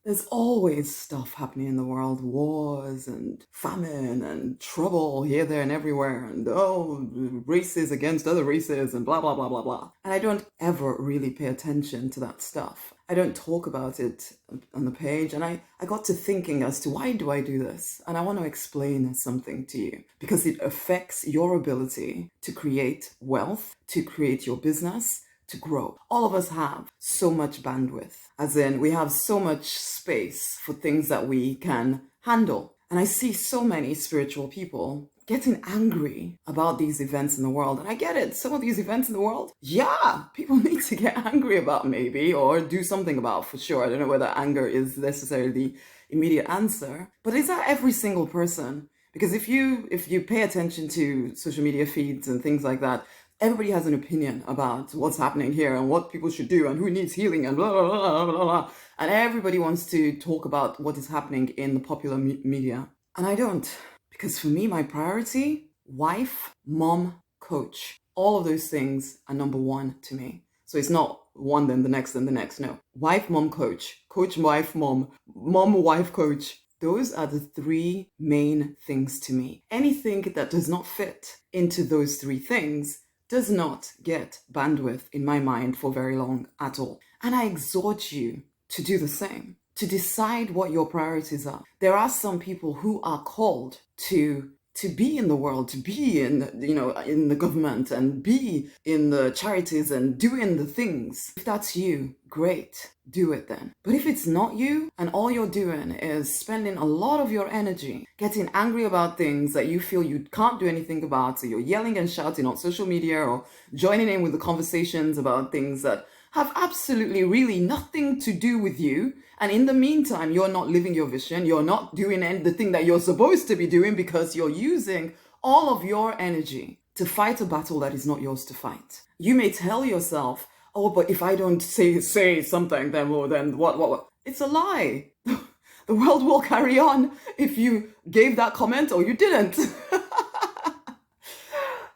There's always stuff happening in the world, wars and famine and trouble here, there, and everywhere, and races against other races and blah, blah, blah, blah, blah. And I don't ever really pay attention to that stuff. I don't talk about it on the page, and I got to thinking as to why do I do this? And I want to explain something to you because it affects your ability to create wealth, to create your business, to grow. All of us have so much bandwidth, as in we have so much space for things that we can handle. And I see so many spiritual people getting angry about these events in the world. And I get it. Some of these events in the world, yeah, people need to get angry about maybe, or do something about for sure. I don't know whether anger is necessarily the immediate answer, but is that every single person? Because if you pay attention to social media feeds and things like that, everybody has an opinion about what's happening here and what people should do and who needs healing and blah, blah, blah, blah, blah. And everybody wants to talk about what is happening in the popular media. And I don't. Because for me, my priority, wife, mom, coach. All of those things are number one to me. So it's not one, then the next, then the next. No. Wife, mom, coach. Coach, wife, mom. Mom, wife, coach. Those are the three main things to me. Anything that does not fit into those three things does not get bandwidth in my mind for very long at all. And I exhort you to do the same, to decide what your priorities are. There are some people who are called to be in the world, to be in the government and be in the charities and doing the things. If that's you, great, do it then. But if it's not you and all you're doing is spending a lot of your energy getting angry about things that you feel you can't do anything about, so you're yelling and shouting on social media or joining in with the conversations about things that have absolutely really nothing to do with you, and in the meantime you're not living your vision, you're not doing the thing that you're supposed to be doing because you're using all of your energy to fight a battle that is not yours to fight. You may tell yourself, oh, but if I don't say something, then what? It's a lie. The world will carry on if you gave that comment or you didn't.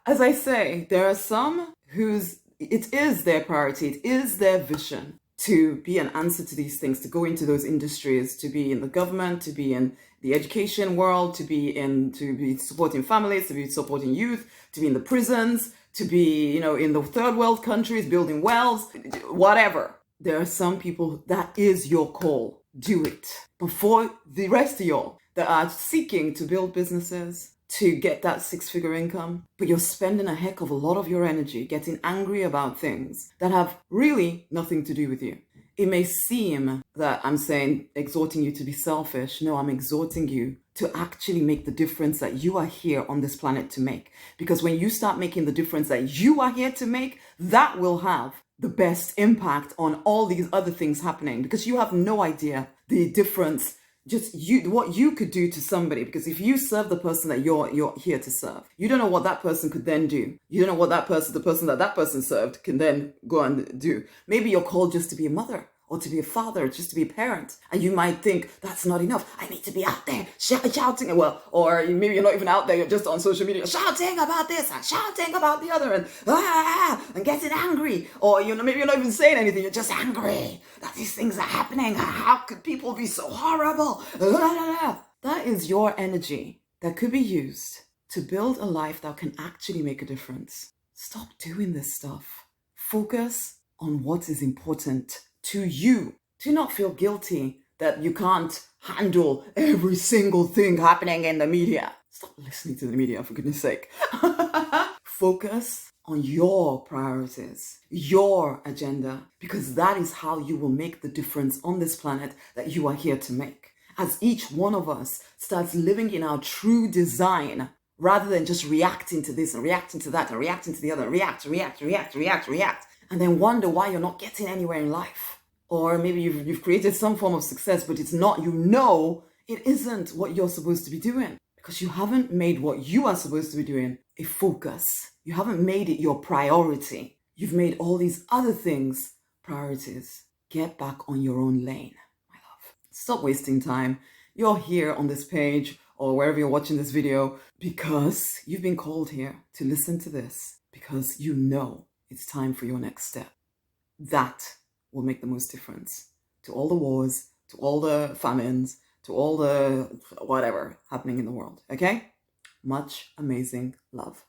As I say, there are some whose it is their priority, it is their vision to be an answer to these things, to go into those industries, to be in the government, to be in the education world, to be supporting families, to be supporting youth, to be in the prisons, to be, in the third world countries, building wells, whatever. There are some people that is your call. Do it. But for the rest of y'all that are seeking to build businesses, to get that six-figure income, but you're spending a heck of a lot of your energy getting angry about things that have really nothing to do with you. It may seem that I'm saying, exhorting you to be selfish. No, I'm exhorting you to actually make the difference that you are here on this planet to make. Because when you start making the difference that you are here to make, that will have the best impact on all these other things happening, because you have no idea the difference what you could do to somebody. Because if you serve the person that you're here to serve, you don't know what that person could then do. You don't know what the person that person served can then go and do. Maybe you're called just to be a mother, or to be a father, just to be a parent. And you might think, that's not enough. I need to be out there shouting. Or maybe you're not even out there, you're just on social media shouting about this and shouting about the other and getting angry. Or maybe you're not even saying anything, you're just angry that these things are happening. How could people be so horrible? That is your energy that could be used to build a life that can actually make a difference. Stop doing this stuff. Focus on what is important to you. Do not feel guilty that you can't handle every single thing happening in the media. Stop listening to the media, for goodness sake. Focus on your priorities, your agenda, because that is how you will make the difference on this planet that you are here to make. As each one of us starts living in our true design, rather than just reacting to this and reacting to that and reacting to the other, react, and then wonder why you're not getting anywhere in life. Or maybe you've created some form of success, but it's not, it isn't what you're supposed to be doing, because you haven't made what you are supposed to be doing a focus. You haven't made it your priority. You've made all these other things priorities. Get back on your own lane, my love. Stop wasting time. You're here on this page or wherever you're watching this video because you've been called here to listen to this, because you know it's time for your next step. That will make the most difference to all the wars, to all the famines, to all the whatever happening in the world. Okay? Much amazing love.